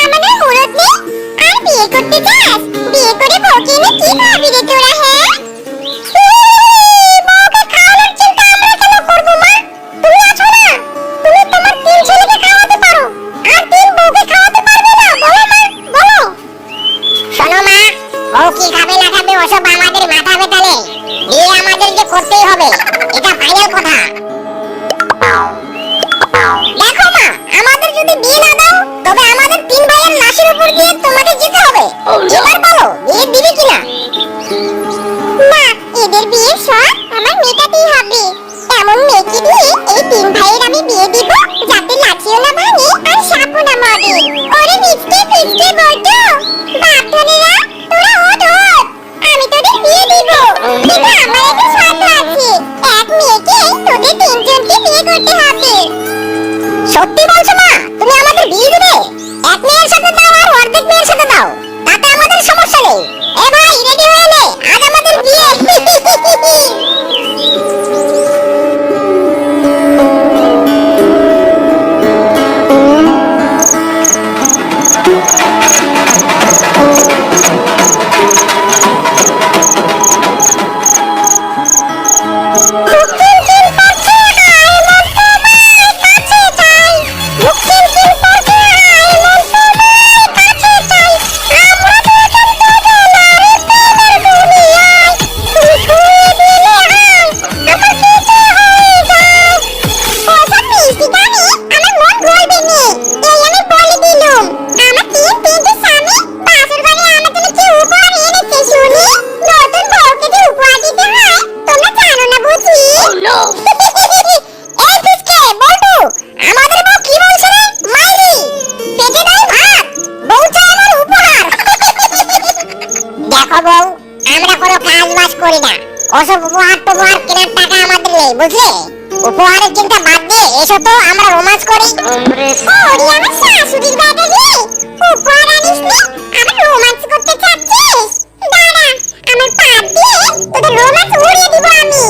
সামান্য মুরত নেই আর বিয়ে করতে চাস? বিয়ে করে বউকে এনে কি খাবি রে তোরা? হ্যাঁ, বউকে খাওয়ানোর চিন্তা আমরা কেন করবো মা? তুমি আছো না, তুমি তোমার 3 ছেলেকে খাওয়াতে পারো আর 3 বউকে খাওয়াতে পারবে না? বলো মা, বলো। শোনো মা, বউ কি খাবে না খাবে ওসব আমাদের মাথা ব্যথা নেই, বিয়ে আমাদেরকে করতেই হবে, এটা ফাইনাল কথা। দেখো মা, আমাদের যদি বিয়ে না দাও তবে আমাদের 3 ভাইয়ের লাশের উপর দিয়ে তোমাকে যেতে হবে। এবার বলো বিয়ে দিবি কিনা? না, এদের বিয়ের শখ আমার মেটাতেই হবে। এমন মেয়েকে দিয়ে এই 3 ভাইয়ের আমি বিয়ে দিব যাতে লাঠিও না ভাঙে আর সাপও না মরে। ওরে মিষ্টি ফিষ্টি বলতো বাপ ধনেরা, তোরা ওঠ ওঠ, আমি তোদের বিয়ে দিব। কিন্তু আমার একটা শর্ত আছে, এক মেয়েকে তোদের 3 জনকে বিয়ে করতে হবে। সত্যি বলছো মা, তুমি আমাদের বিয়ে দিবে? এক মেয়ের সাথে দাও আর অর্ধেক মেয়ের সাথে দাও, তাতে আমাদের সমস্যা নেই। এ ভাই রেডি হয়ে নে, আজ আমাদের বিয়ে। ওসব উপহার টুপহার কেনার টাকা আমাদের নেই, বুঝলে? উপহারের চিন্তা বাদ দিয়ে এসো তো আমরা রোমান্স করি। ওরে আমার শাশুড়ির বেটা রে, উপহার আনিস নি, আমরা রোমান্স করতে চাচ্ছিস? দাঁড়া, আমার পা দিয়ে তোদের রোমান্স উড়িয়ে দিব আমি।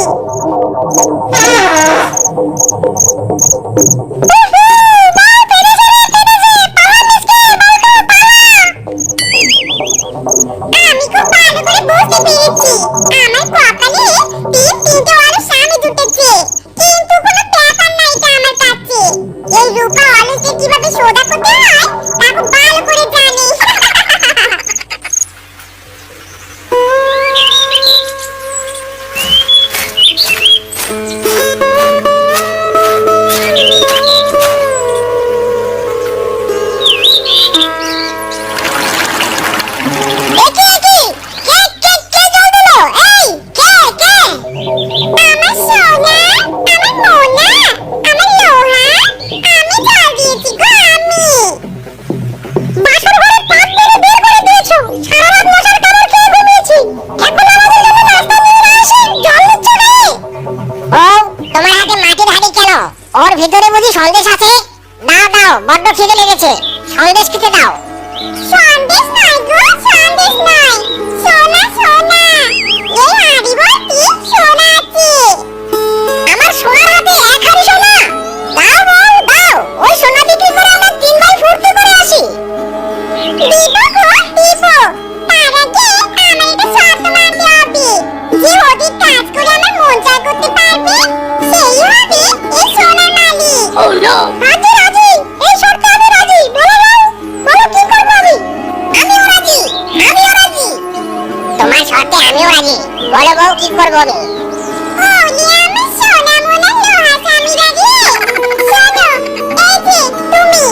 ওর ভিতরে বুঝি সন্দেশ আছে? দাও দাও, বড্ড খিদে লেগেছে, সন্দেশ খেতে দাও। সন্দেশ নাই গো, সন্দেশ নাই, সোনা সোনা, এই হাড়ি ভর্তি সোনা আছে। আমার সোনার হাতে এক হাড়ি সোনা? দাও বউ দাও, ওই সোনা বিক্রি করে আমরা 3 ভাই ফুর্তি করে আসি। দিব গো দিব, তার আগে আমার একটা শর্ত মানতে হবে, যে অধিক কাজ করে আমার মন জয় করতে পারবে সেই হবে এই সোনার মালিক। Oh no! রাজি রাজি, এই শর্তে আমি রাজি। বলো বলো কি করব আমি? আমিও রাজি, আমিও রাজি। তোমার শর্তে আমিও রাজি, বলো বউ কি করব আমি? ওলি আমার সোনা মোনা লোহা স্বামী রাজি। শোনো, এই যে তুমি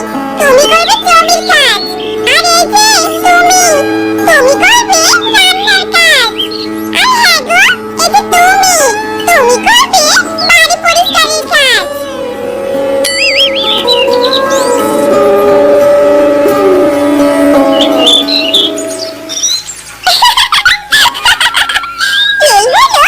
করবে জমির কাজ, আর এই যে তুমি করবে রান্নার কাজ, আর হ্যাঁ গো, এই যে তুমি করবে বাড়ি পরিষ্কারের কাজ। এই হলো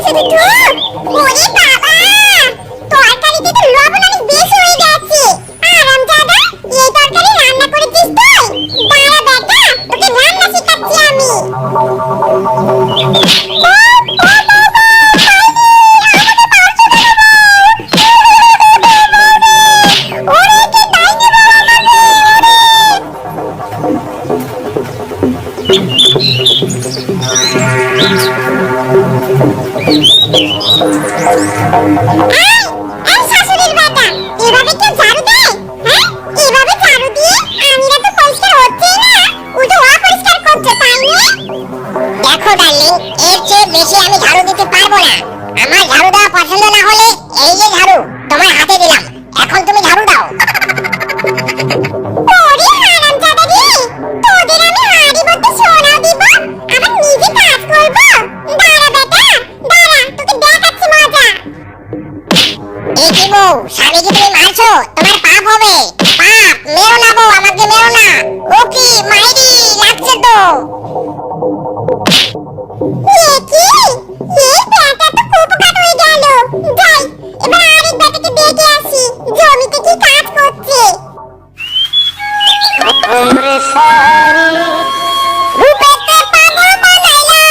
শুধু ঢোক। ওরে বাবা, তরকারিতে তো লবণ অনেক বেশি হয়ে গেছে। আরামজাদা, এই তরকারি রান্না করেছিস তুই? দাঁড়া বেটা, তোকে রান্না শেখাচ্ছি আমি। শাশুড়ির বেটা, এভাবে কেউ ঝাড়ু দেয়? হ্যাঁ, এভাবে ঝাড়ু দিয়ে আমিরা তো পরিষ্কার হচ্ছেই না, উল্টো অপরিষ্কার করছো, তাই না? দেখো ডার্লিং, এর চেয়ে বেশি আমি ঝাড়ু দিতে পারবো না। আমার ঝাড়ু দেওয়া পছন্দ না হলে এই যে ঝাড়ু তোমার হাতে দিলাম, এখন তুমি ঝাড়ু দাও। ওরে হারামজাদা রে, তোদের আমি হাড়ি ভর্তি সোনাও দিব, আবার নিজে কাজ করব। দাঁড়া বেটা, দাঁড়া, তোকে দেখাচ্ছি মজা। এই কি বউ, স্বামীকে তুমি মারছো? তোমার পাপ হবে, পাপ। মেরো না বউ, আমাকে মেরো না। ও কি মাইরি লাগছে তো। এ কি, এই বেটা তো কুপকাট হয়ে গেল। যাই, এবার আরেক বেটাকে দেখে আসি জমিতে কি কাজ করছে। রূপেতে পাগল বানাইলা,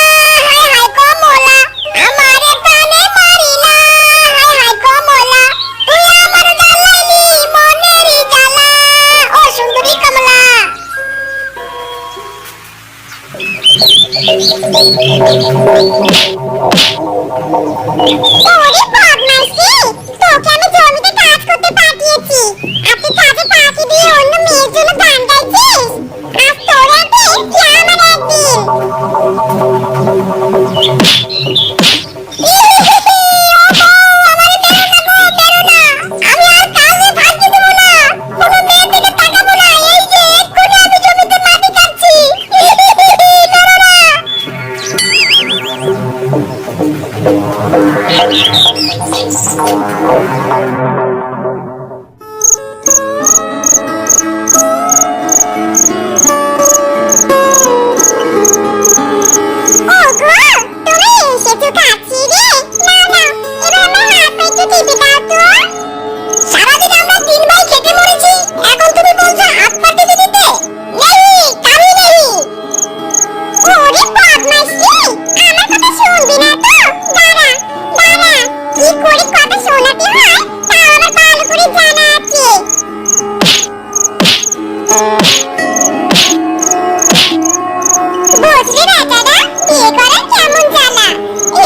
হায় হায় কমলা, আমারে প্রাণে মারিলা, হায় হায় কমলা, তুই আমার জ্বালাইলি মনেরই জ্বালা, ও সুন্দরী কমলা। ওরে বদমাইশি, তোকে আমি জমিতে কাজ করতে পাঠিয়েছি, আর তুই কাজে ফাঁকি দিয়ে অন্য মেয়ের জন্য গান গাইছিস? আজ তোর একদিন কি আমার একদিন। আমি আর কাজে ফাঁকি দেব না, কোনো মেয়ের দিকে তাকাবো না। এই যে এক্ষুনি আমি জমিতে মাটি কাটছি। করো না। ওগো, তুমি এসেছো কাচ্ছি রে। নাও নাও, এবার আমার হাত পা একটু টিপে দাও তো। সারাদিন আমরা 3 ভাই খেতে মরেছি, এখন তুমি বলছো হাত পা টিপে দিতে? নেহি, কামি নেহি। ওরে বদমাইশি, আমার কথা শুনবি না তো? দাঁড়া, দাঁড়া, কি করে কথা শোনাতে হয় তা আমার ভালো করে জানা আছে। বুঝলি বেটারা, বিয়ে করা কেমন জ্বালা,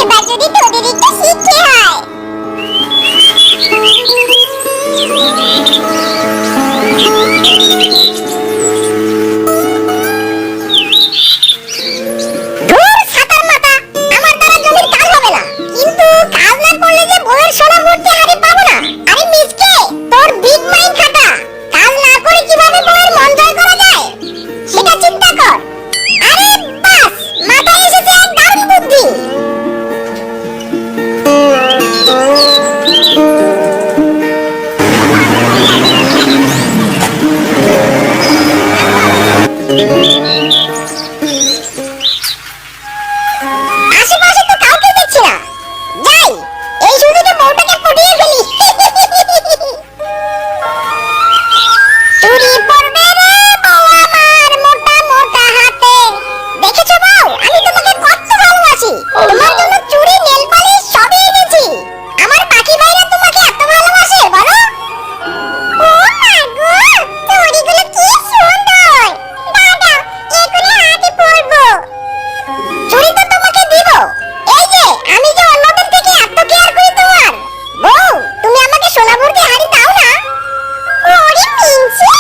এবার যদি তোদের একটু শিখতে হয়। ধুর ছাতার মাথা, আমার দ্বারা জমির কাজ হবে না, কিন্তু কাজ না করলে যে বউয়ের সোনা ভর্তি হাড়ি পাবো না। আরে মিসকে, তোর বিগ মাইন্ড খাটা, কাজ না করে কিভাবে বউয়ের মন জয় করা যায় সেটা চিন্তা কর। আরে বাস, মাথায় এসেছে এক দারুণ বুদ্ধি। আশেপাশে তো কাউকে দেখছি না, যাই এই সুযোগে বউটাকে পটিয়ে ফেলি। চুরি পড়বে রে বউ আমার মোটা মোটা হাতে। দেখেছো বউ, আমি তোমাকে কত ভালোবাসি, তোমার জন্য চুরি নেল পালিশ সবই এনেছি। আমার পাখি ভাইরা তোমাকে এত ভালোবাসে বলো? ও মা গো, চুড়িগুলো কি সুন্দর। দাদা, এগুলো হাতে পরবো। চুড়ি তো তোমাকে দিব, এই যে আমি যে অন্যদের থেকে এত কেয়ার করি তোমার। বউ, তুমি আমাকে সোনা ভর্তি হাড়ি দাও না। ওরে মিনছি,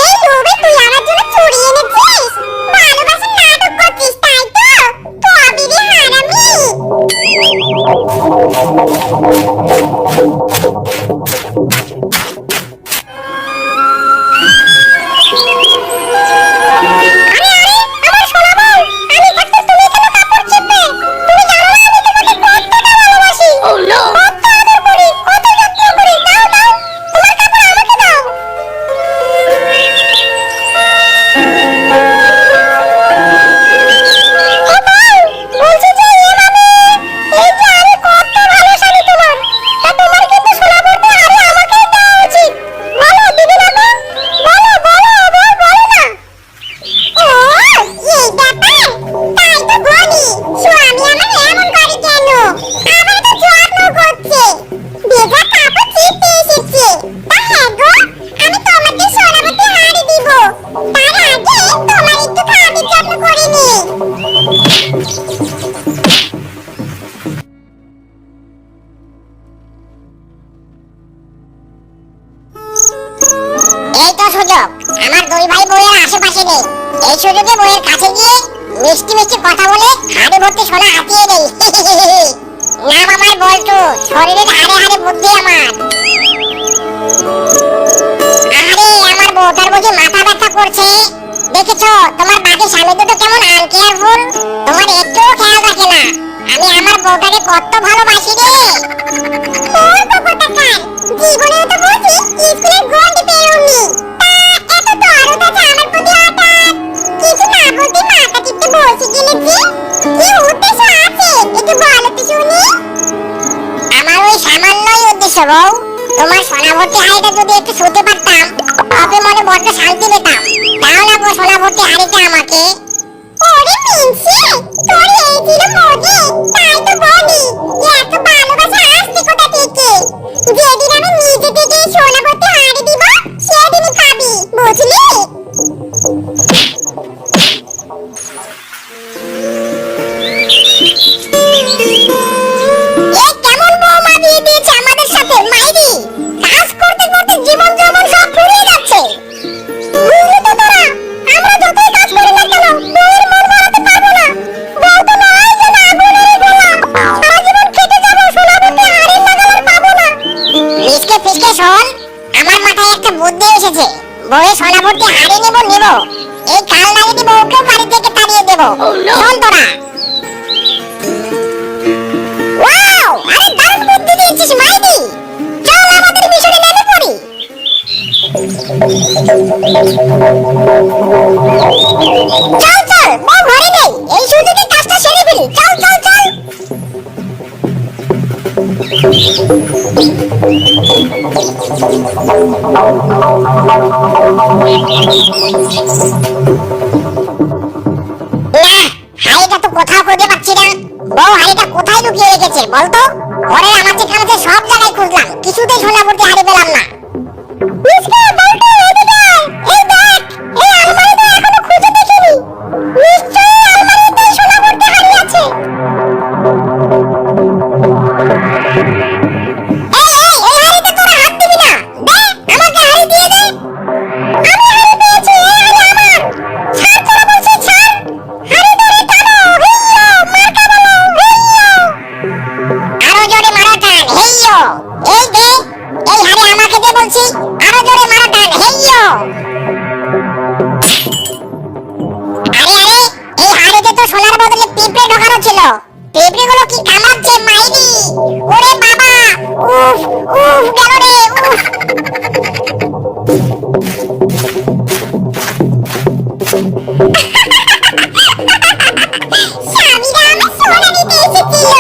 এই লোভে তুই আমার জন্য চুড়ি এনেছিস? ভালোবাসার নাটক করছিস তাই তো? তবে রে হারামি। আরে আরে, আমার সোনা বউ, আমি থাকতে তুমি কেন কাপড় চিপবে? তুমি জানো না আমি তোমাকে কতটা ভালোবাসি। কত আদর করি, কত যত্ন করি। দাও দাও, তোমার কাপড় আমাকে দাও। ও বউ, বলছি যে এভাবে, এই যে আমি আমার দুই ভাই বউয়ের আশেপাশে নেই। এই সুযোগে বউয়ের কাছে গিয়ে মিষ্টি মিষ্টি কথা বলে হাড়ি ভর্তি সোনা হাতিয়ে নেই। নাম আমার বল্টু, শরীরের হাড়ে হাড়ে বুদ্ধি আমার। আরে আমার বউটার বুঝি মাথা ব্যথা করছে। দেখেছো তোমার বাকি স্বামী দুটো কেমন আনকেয়ারফুল, তোমার একটুও খেয়াল রাখে না। আমি আমার বউটাকে কত ভালোবাসি রে। ওর বাবাটাকার জীবনে তো বুঝি স্কুলের গন্ডি পেরোনি, তা এত দরদ আছে আমার প্রতি হঠাৎ। কিছু না বলতে মাথা টিপতে বসে গেলে যে কি উদ্দেশ্য আছে একটু বলো তো শুনি। আমার ওই সামান্যই উদ্দেশ্য বউ, তোমার সোনা ভর্তি হাড়িটা যদি একটু ছুঁতে পারতাম তবে মনে বড্ড শান্তি পেতাম। দাও না গো সোনা ভর্তি হাড়িটা আমাকে। ওরে মিনসি, তোর এই ছিল মনে, তাই তো বলি এত ভালোবাসা আসছে কোথা থেকে। যেদিন আমি নিজে থেকে সোনা ভর্তি হাড়ি দিব সেদিনই খাবি, বুঝলি? কেমন বৌমা বিয়ে দিয়েছে আমাদের সাথে মাইরি। কাজ করতে করতে জীবন যেমন সব ফুরিয়ে যাচ্ছে। বুঝলি তো তোরা, আমরা যতই কাজ করি না কেন বউয়ের মন ভরাতে পারবো না। বউ তো নয় যে না আগুনের গোলা, সারা জীবন খেটে যাবো সোনা ভর্তি হাড়ি লাগাবার পাবো না। মিসকে ফিসকে শোন, আমার মাথায় একটা বুদ্ধি এসেছে। বউয়ের সোনা ভর্তি হাড়ি নিব এই কাল নাগিনী বউকেও বাড়ি থেকে তাড়িয়ে দেবো। শোন তোরা। ওয়াও, আরে দারুণ বুদ্ধি দিয়েছিস মাইরি। চল আমাদের মিশনে নেমে পড়ি। চল চল, বউ ঘরে নেই, এই সুযোগে কাজটা সেরে ফেলি। চল চল চল। হাড়িটা তো কোথাও খুঁজে পাচ্ছি না। বউ হাড়িটা কোথায় লুকিয়ে রেখেছে বলতো? ঘরের আনাচে কানাচে সব জায়গায় খুঁজলাম, কিছুতেই সোনা ভর্তি হাড়ি পেলাম না। মিসকে বল্টু এদিকে আয়, এই দেখ, এই আলমারিতে এখনো খুঁজে দেখিনি। নিশ্চয়ই আলমারিতে সোনা ভর্তি হাড়ি আছে। এই হাড়িতে তোরা হাত দিবি না, দে আমাকে হাড়ি দিয়ে দে। আমি হাড়ি পেয়েছি, এই হাড়ি আমার। ছাড় তোরা বলছি, ছাড়। হাড়ি ধরে টানো, হেইয়ো মার্কা বলো, হেইয়ো। আরো জোরে মারা টান, হেইয়ো। এই দে, এই হাড়ি আমাকে দে বলছি, আরো জোরে মারা টান, হেইয়ো। আরে আরে, এই হাড়িতে তো সোনার বদলে পিঁপড়ে ঢোকানো ছিল। পিঁপড়েগুলো কি কামড়াচ্ছে মাইরি। ওরে বাবা, উফ উফ গেল রে, উফ। স্বামীরা আমার সোনা নিতে এসেছিল।